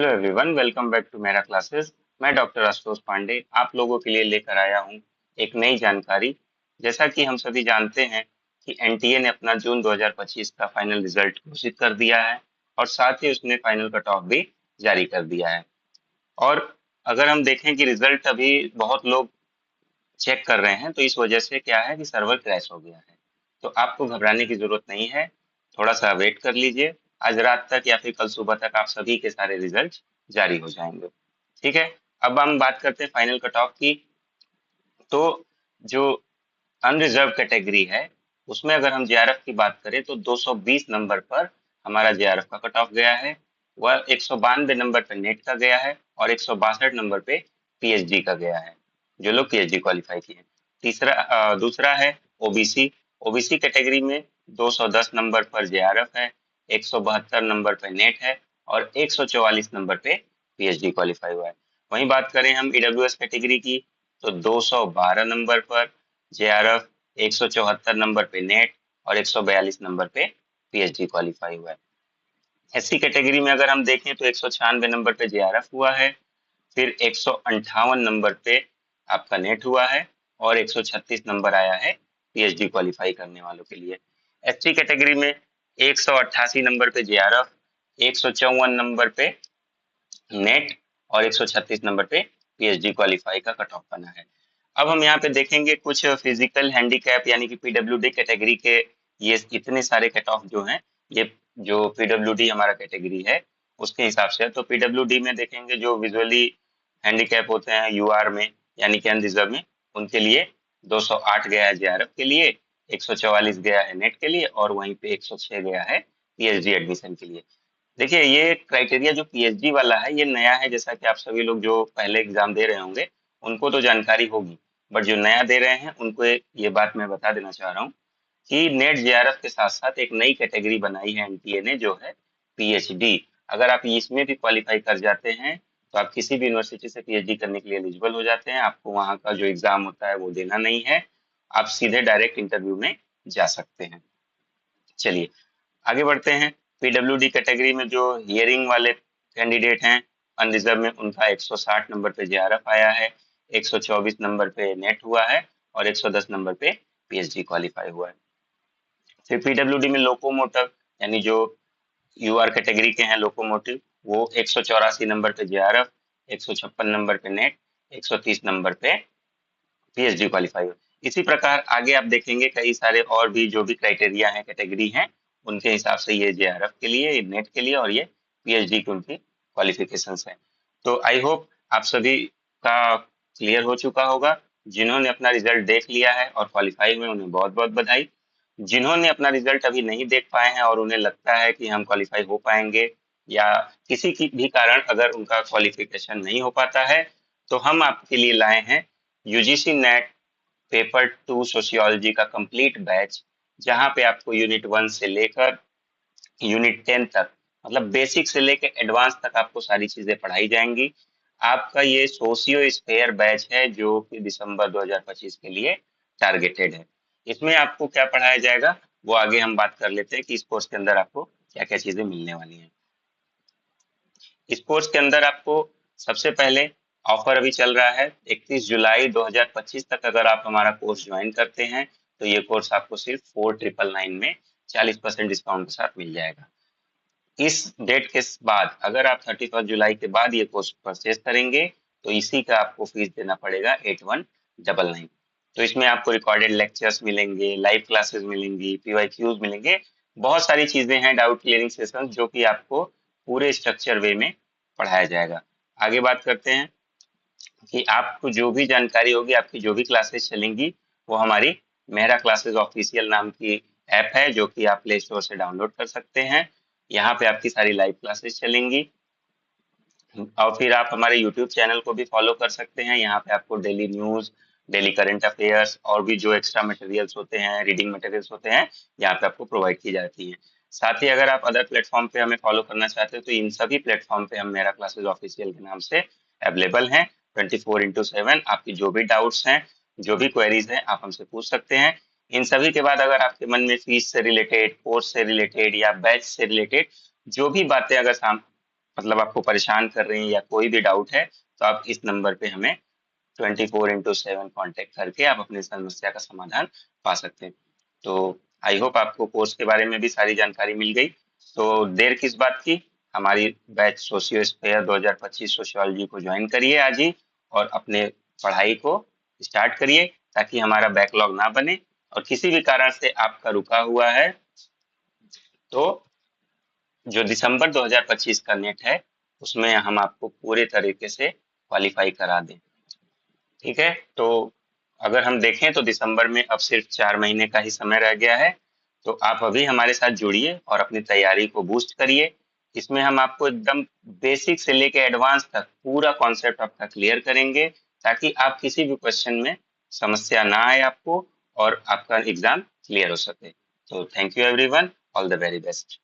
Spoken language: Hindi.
Hello everyone, welcome back to मेरा क्लासेस। मैं डॉक्टर आशुतोष पांडे आप लोगों के लिए लेकर आया हूँ एक नई जानकारी। जैसा कि हम सभी जानते हैं कि एनटीए ने अपना जून 2025 का फाइनल रिजल्ट घोषित कर दिया है और साथ ही उसने फाइनल कट ऑफ भी जारी कर दिया है। और अगर हम देखें कि रिजल्ट अभी बहुत लोग चेक कर रहे हैं, तो इस वजह से क्या है कि सर्वर क्रैश हो गया है। तो आपको घबराने की जरूरत नहीं है, थोड़ा सा वेट कर लीजिए। आज रात तक या फिर कल सुबह तक आप सभी के सारे रिजल्ट जारी हो जाएंगे। ठीक है। अब हम बात करते हैं फाइनल कट ऑफ की। तो जो अनरिजर्व कैटेगरी है, उसमें अगर हम जेआरएफ की बात करें तो 220 नंबर पर हमारा जेआरएफ का कट ऑफ गया है। वह 192 नंबर पे नेट का गया है और 162 नंबर पे पीएचडी का गया है, जो लोग पीएचडी क्वालिफाई किए हैं। दूसरा है ओबीसी। ओबीसी कैटेगरी में 210 नंबर पर जेआरएफ है, 172 नंबर पे नेट है और 144 नंबर पे पीएचडी क्वालिफाई हुआ है। वहीं बात करें हम ईडब्ल्यूएस कैटेगरी की, तो 212 नंबर पर जेआरएफ, 174 नंबर पे नेट और 142 नंबर पे पीएचडी क्वालिफाई हुआ है। एससी कैटेगरी में अगर हम देखें तो 196 नंबर पे जेआरएफ हुआ है, फिर 158 नंबर पे आपका नेट हुआ है और 136 नंबर आया है पीएचडी क्वालिफाई करने वालों के लिए। एसटी कैटेगरी में 188 नंबर पे जेआरएफ, 154 नंबर पे नेट और 136 नंबर पे पीएचडी क्वालिफाई का कट ऑफ बना है। अब हम यहाँ पे देखेंगे कुछ फिजिकल हैंडीकैप यानी कि पीडब्ल्यूडी कैटेगरी के ये इतने सारे कट ऑफ जो हैं, ये जो पीडब्ल्यूडी हमारा कैटेगरी है उसके हिसाब से है। तो पीडब्ल्यूडी में देखेंगे जो विजुअली हैंडीकैप होते हैं यूआर में यानी कि अनरिजर्व में, उनके लिए 208 गया है जेआरएफ के लिए, 144 गया है नेट के लिए और वहीं पे 106 गया है पीएचडी एडमिशन के लिए। देखिए, ये क्राइटेरिया जो पीएचडी वाला है ये नया है। जैसा कि आप सभी लोग जो पहले एग्जाम दे रहे होंगे उनको तो जानकारी होगी, बट जो नया दे रहे हैं उनको ये बात मैं बता देना चाह रहा हूँ कि नेट जेआरएफ के साथ साथ एक नई कैटेगरी बनाई है एनटीए ने, जो है पीएचडी। अगर आप इसमें भी क्वालिफाई कर जाते हैं तो आप किसी भी यूनिवर्सिटी से पीएचडी करने के लिए एलिजिबल हो जाते हैं। आपको वहाँ का जो एग्जाम होता है वो देना नहीं है, आप सीधे डायरेक्ट इंटरव्यू में जा सकते हैं। चलिए आगे बढ़ते हैं। पीडब्ल्यूडी कैटेगरी में जो हियरिंग वाले कैंडिडेट हैं अनरिजर्व में, उनका 160 नंबर पे जेआरएफ आया है, 124 नंबर पे नेट हुआ है और 110 नंबर पे पीएचडी क्वालिफाई हुआ है। फिर पीडब्ल्यूडी में लोकोमोटिव यानी जो यूआर कैटेगरी के हैं लोकोमोटिव, वो 184 नंबर पे जेआरएफ, 156 नंबर पे नेट, 130 नंबर पे पीएचडी क्वालिफाई हो। इसी प्रकार आगे आप देखेंगे कई सारे और भी जो भी क्राइटेरिया हैं कैटेगरी हैं, उनके हिसाब से ये जेआरएफ के लिए, ये नेट के लिए और ये पीएचडी की उनकी क्वालिफिकेशंस हैं। तो आई होप आप सभी का क्लियर हो चुका होगा। जिन्होंने अपना रिजल्ट देख लिया है और क्वालिफाई हुए उन्हें बहुत बहुत बधाई। जिन्होंने अपना रिजल्ट अभी नहीं देख पाए हैं और उन्हें लगता है कि हम क्वालिफाई हो पाएंगे या किसी की भी कारण अगर उनका क्वालिफिकेशन नहीं हो पाता है, तो हम आपके लिए लाए हैं यूजीसी नेट पेपर 2 सोशियोलॉजी का कंप्लीट बैच, जहां पे आपको यूनिट 1 से लेकर यूनिट 10 तक, मतलब बेसिक से लेकर एडवांस तक आपको सारी चीजें पढ़ाई जाएंगी। आपका ये सोशियो स्फेयर बैच है जो कि दिसंबर 2025 के लिए टारगेटेड है। इसमें आपको क्या पढ़ाया जाएगा वो आगे हम बात कर लेते हैं कि इस कोर्स के अंदर आपको क्या क्या चीजें मिलने वाली हैं। इस कोर्स के अंदर आपको सबसे पहले ऑफर अभी चल रहा है 31 जुलाई 2025 तक। अगर आप हमारा कोर्स ज्वाइन करते हैं तो ये कोर्स आपको सिर्फ 4999 में 40% डिस्काउंट के साथ मिल जाएगा। इस डेट के बाद अगर आप 31 जुलाई के बाद ये कोर्स परचेज करेंगे तो इसी का आपको फीस देना पड़ेगा 8199। तो इसमें आपको रिकॉर्डेड लेक्चर्स मिलेंगे, लाइव क्लासेस मिलेंगी, पीवाईक्यूज मिलेंगे, बहुत सारी चीजें हैं, डाउट क्लियरिंग सेशन, जो कि आपको पूरे स्ट्रक्चर वे में पढ़ाया जाएगा। आगे बात करते हैं कि आपको जो भी जानकारी होगी, आपकी जो भी क्लासेस चलेंगी, वो हमारी मेहरा क्लासेस ऑफिशियल नाम की ऐप है जो कि आप प्ले स्टोर से डाउनलोड कर सकते हैं। यहाँ पे आपकी सारी लाइव क्लासेस चलेंगी और फिर आप हमारे यूट्यूब चैनल को भी फॉलो कर सकते हैं। यहाँ पे आपको daily news, daily current affairs और भी जो एक्स्ट्रा मटेरियल्स होते हैं, रीडिंग मटेरियल्स होते हैं, यहाँ पे आपको प्रोवाइड की जाती हैं। साथ ही अगर आप अदर प्लेटफॉर्म पे हमें फॉलो करना चाहते हो तो इन सभी प्लेटफॉर्म पे हम मेरा क्लासेस ऑफिशियल के नाम से अवेलेबल हैं 24/7। आपकी जो भी डाउट्स हैं, जो भी क्वेरीज हैं, आप हमसे पूछ सकते हैं। इन सभी के बाद अगर आपके मन में फीस से रिलेटेड, कोर्स से रिलेटेड या बैच से रिलेटेड जो भी बातें अगर मतलब आपको परेशान कर रही हैं या कोई भी डाउट है, तो आप इस नंबर पे हमें 24/7 कांटेक्ट करके आप अपनी समस्या का समाधान पा सकते हैं। तो आई होप आपको कोर्स के बारे में भी सारी जानकारी मिल गई। तो देर किस बात की, हमारी बैच सोशियो स्फेयर 2025 सोशियोलॉजी को ज्वाइन करिए आज ही, और अपने पढ़ाई को स्टार्ट करिए, ताकि हमारा बैकलॉग ना बने। और किसी भी कारण से आपका रुका हुआ है, तो जो दिसंबर 2025 का नेट है, उसमें हम आपको पूरे तरीके से क्वालिफाई करा दें। ठीक है, तो अगर हम देखें तो दिसंबर में अब सिर्फ 4 महीने का ही समय रह गया है। तो आप अभी हमारे साथ जुड़िए और अपनी तैयारी को बूस्ट करिए। इसमें हम आपको एकदम बेसिक से लेके एडवांस तक पूरा कॉन्सेप्ट आपका क्लियर करेंगे, ताकि आप किसी भी क्वेश्चन में समस्या ना आए आपको, और आपका एग्जाम क्लियर हो सके। तो thank you everyone, all the very best.